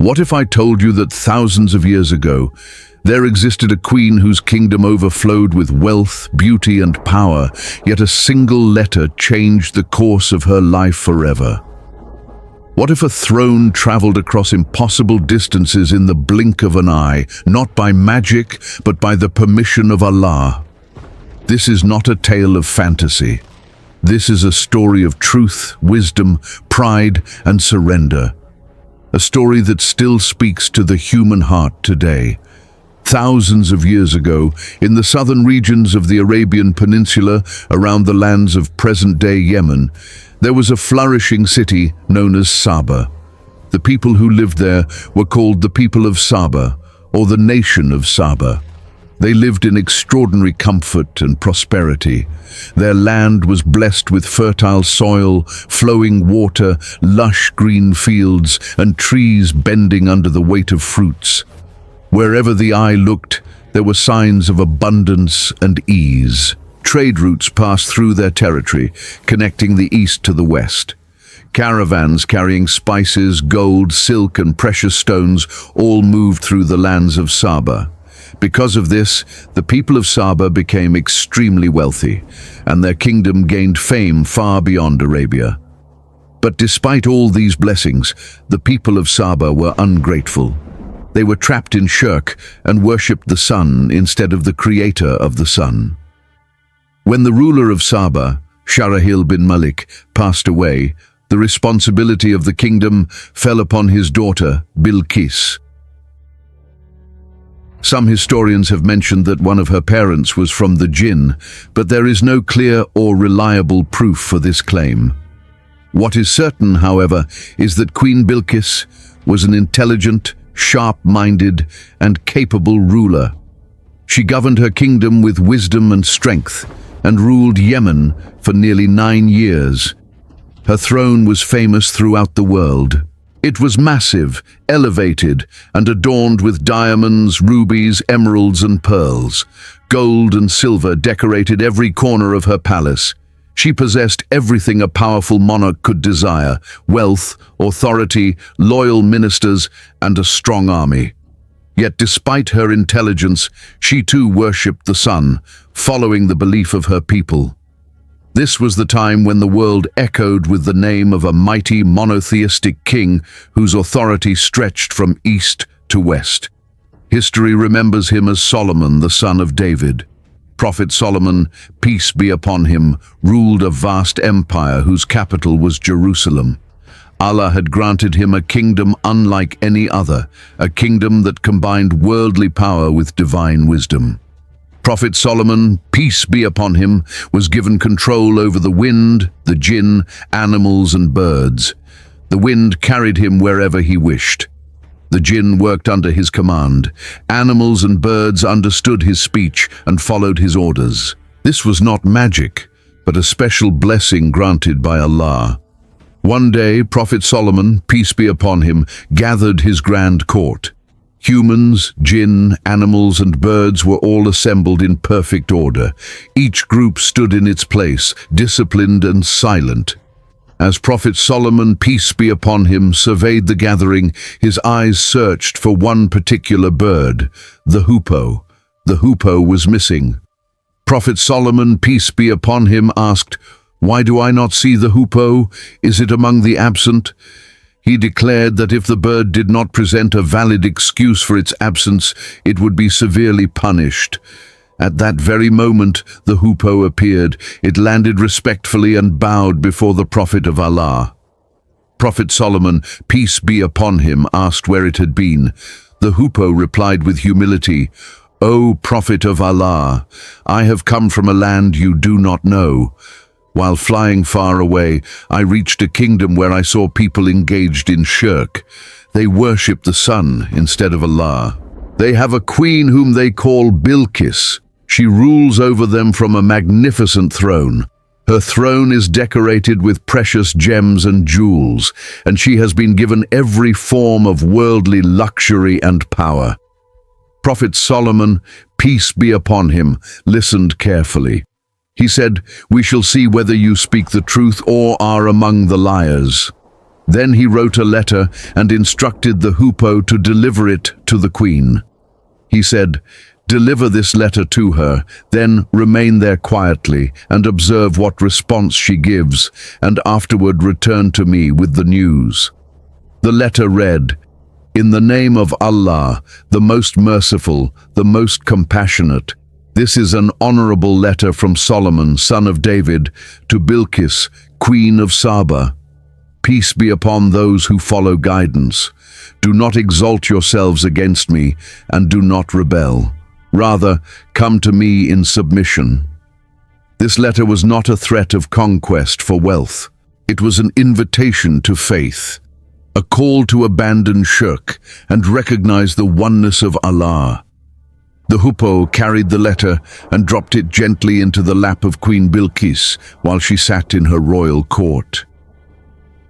What if I told you that thousands of years ago, there existed a queen whose kingdom overflowed with wealth, beauty, and power, yet a single letter changed the course of her life forever? What if a throne traveled across impossible distances in the blink of an eye, not by magic, but by the permission of Allah? This is not a tale of fantasy. This is a story of truth, wisdom, pride, and surrender. A story that still speaks to the human heart today. Thousands of years ago, in the southern regions of the Arabian Peninsula, around the lands of present-day Yemen, there was a flourishing city known as Saba. The people who lived there were called the people of Saba, or the nation of Saba. They lived in extraordinary comfort and prosperity. Their land was blessed with fertile soil, flowing water, lush green fields, and trees bending under the weight of fruits. Wherever the eye looked, there were signs of abundance and ease. Trade routes passed through their territory, connecting the east to the west. Caravans carrying spices, gold, silk, and precious stones all moved through the lands of Saba. Because of this, the people of Saba became extremely wealthy, and their kingdom gained fame far beyond Arabia. But despite all these blessings, the people of Saba were ungrateful. They were trapped in shirk and worshipped the sun instead of the creator of the sun. When the ruler of Saba, Sharahil bin Malik, passed away, the responsibility of the kingdom fell upon his daughter, Bilkis. Some historians have mentioned that one of her parents was from the jinn, but there is no clear or reliable proof for this claim. What is certain, however, is that Queen Bilqis was an intelligent, sharp-minded, and capable ruler. She governed her kingdom with wisdom and strength, and ruled Yemen for nearly 9 years. Her throne was famous throughout the world. It was massive, elevated, and adorned with diamonds, rubies, emeralds, and pearls. Gold and silver decorated every corner of her palace. She possessed everything a powerful monarch could desire: wealth, authority, loyal ministers, and a strong army. Yet despite her intelligence, she too worshipped the sun, following the belief of her people. This was the time when the world echoed with the name of a mighty monotheistic king whose authority stretched from east to west. History remembers him as Solomon, the son of David. Prophet Solomon, peace be upon him, ruled a vast empire whose capital was Jerusalem. Allah had granted him a kingdom unlike any other, a kingdom that combined worldly power with divine wisdom. Prophet Solomon, peace be upon him, was given control over the wind, the jinn, animals, and birds. The wind carried him wherever he wished. The jinn worked under his command. Animals and birds understood his speech and followed his orders. This was not magic, but a special blessing granted by Allah. One day, Prophet Solomon, peace be upon him, gathered his grand court. Humans, jinn, animals, and birds were all assembled in perfect order. Each group stood in its place, disciplined and silent. As Prophet Solomon, peace be upon him, surveyed the gathering, his eyes searched for one particular bird, the hoopoe. The hoopoe was missing. Prophet Solomon, peace be upon him, asked, "Why do I not see the hoopoe? Is it among the absent?" He declared that if the bird did not present a valid excuse for its absence, it would be severely punished. At that very moment, the hoopoe appeared. It landed respectfully and bowed before the Prophet of Allah. Prophet Solomon, peace be upon him, asked where it had been. The hoopoe replied with humility, "O Prophet of Allah, I have come from a land you do not know. While flying far away, I reached a kingdom where I saw people engaged in shirk. They worship the sun instead of Allah. They have a queen whom they call Bilkis. She rules over them from a magnificent throne. Her throne is decorated with precious gems and jewels, and she has been given every form of worldly luxury and power." Prophet Solomon, peace be upon him, listened carefully. He said, "We shall see whether you speak the truth or are among the liars." Then he wrote a letter and instructed the hoopoe to deliver it to the queen. He said, "Deliver this letter to her, then remain there quietly and observe what response she gives, and afterward return to me with the news." The letter read, "In the name of Allah, the most merciful, the most compassionate. This is an honorable letter from Solomon, son of David, to Bilkis, Queen of Saba. Peace be upon those who follow guidance. Do not exalt yourselves against me, and do not rebel. Rather, come to me in submission." This letter was not a threat of conquest for wealth. It was an invitation to faith, a call to abandon shirk and recognize the oneness of Allah. The hoopoe carried the letter and dropped it gently into the lap of Queen Bilqis while she sat in her royal court.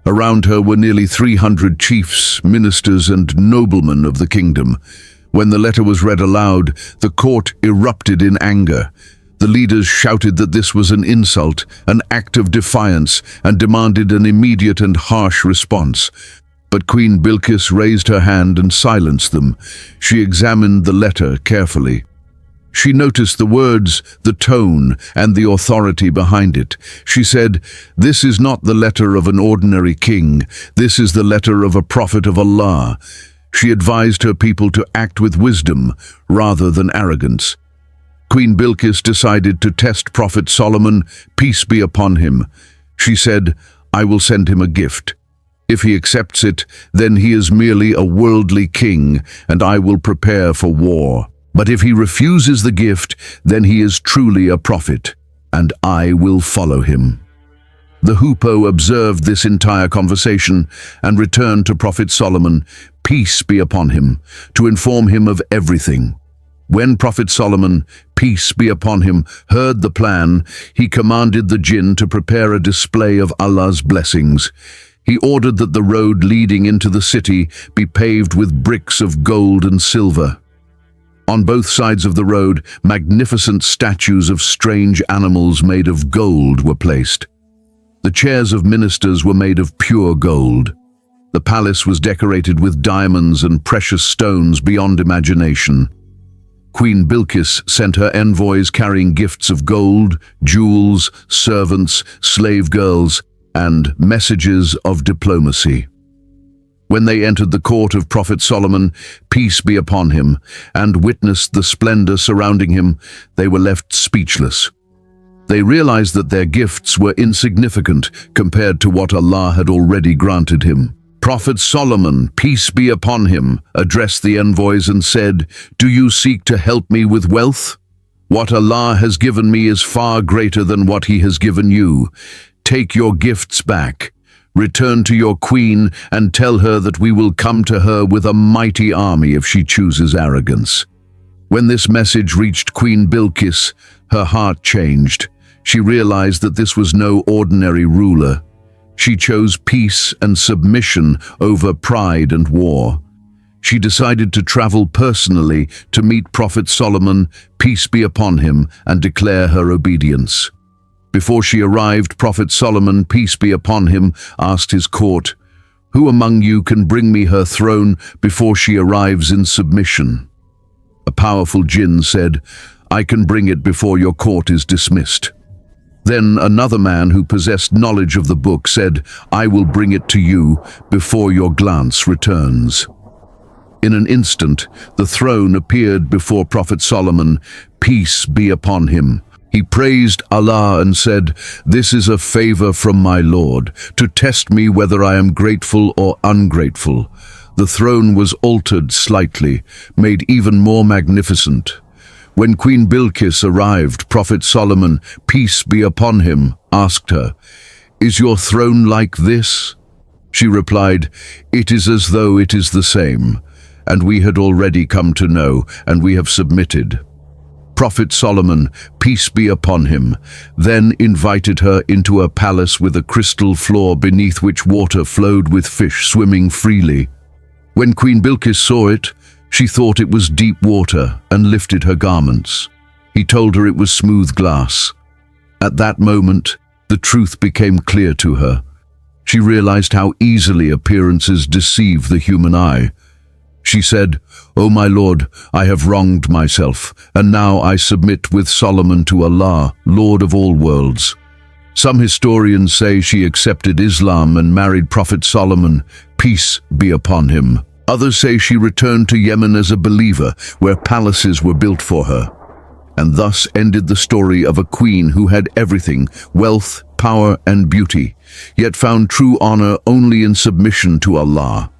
Around her were nearly 300 chiefs, ministers, and noblemen of the kingdom. When the letter was read aloud, the court erupted in anger. The leaders shouted that this was an insult, an act of defiance, and demanded an immediate and harsh response. But Queen Bilqis raised her hand and silenced them. She examined the letter carefully. She noticed the words, the tone, and the authority behind it. She said, "This is not the letter of an ordinary king. This is the letter of a prophet of Allah." She advised her people to act with wisdom rather than arrogance. Queen Bilqis decided to test Prophet Solomon, peace be upon him. She said, "I will send him a gift. If he accepts it, then he is merely a worldly king, and I will prepare for war. But if he refuses the gift, then he is truly a prophet, and I will follow him." The hoopoe observed this entire conversation and returned to Prophet Solomon, peace be upon him, to inform him of everything. When Prophet Solomon, peace be upon him, heard the plan, he commanded the jinn to prepare a display of Allah's blessings. He ordered that the road leading into the city be paved with bricks of gold and silver. On both sides of the road, magnificent statues of strange animals made of gold were placed. The chairs of ministers were made of pure gold. The palace was decorated with diamonds and precious stones beyond imagination. Queen Bilqis sent her envoys carrying gifts of gold, jewels, servants, slave girls, and messages of diplomacy. When they entered the court of Prophet Solomon, peace be upon him, and witnessed the splendor surrounding him, they were left speechless. They realized that their gifts were insignificant compared to what Allah had already granted him. Prophet Solomon, peace be upon him, addressed the envoys and said, "Do you seek to help me with wealth? What Allah has given me is far greater than what he has given you. Take your gifts back. Return to your queen and tell her that we will come to her with a mighty army if she chooses arrogance." When this message reached Queen Bilqis, her heart changed. She realized that this was no ordinary ruler. She chose peace and submission over pride and war. She decided to travel personally to meet Prophet Solomon, peace be upon him, and declare her obedience. Before she arrived, Prophet Solomon, peace be upon him, asked his court, "Who among you can bring me her throne before she arrives in submission?" A powerful jinn said, "I can bring it before your court is dismissed." Then another man who possessed knowledge of the book said, "I will bring it to you before your glance returns." In an instant, the throne appeared before Prophet Solomon, peace be upon him. He praised Allah and said, "This is a favor from my Lord, to test me whether I am grateful or ungrateful." The throne was altered slightly, made even more magnificent. When Queen Bilqis arrived, Prophet Solomon, peace be upon him, asked her, "Is your throne like this?" She replied, "It is as though it is the same, and we had already come to know, and we have submitted." Prophet Solomon, peace be upon him, then invited her into a palace with a crystal floor beneath which water flowed with fish swimming freely. When Queen Bilqis saw it, she thought it was deep water and lifted her garments. He told her it was smooth glass. At that moment, the truth became clear to her. She realized how easily appearances deceive the human eye. She said, "O my Lord, I have wronged myself, and now I submit with Solomon to Allah, Lord of all worlds." Some historians say she accepted Islam and married Prophet Solomon, peace be upon him. Others say she returned to Yemen as a believer, where palaces were built for her. And thus ended the story of a queen who had everything, wealth, power and beauty, yet found true honor only in submission to Allah.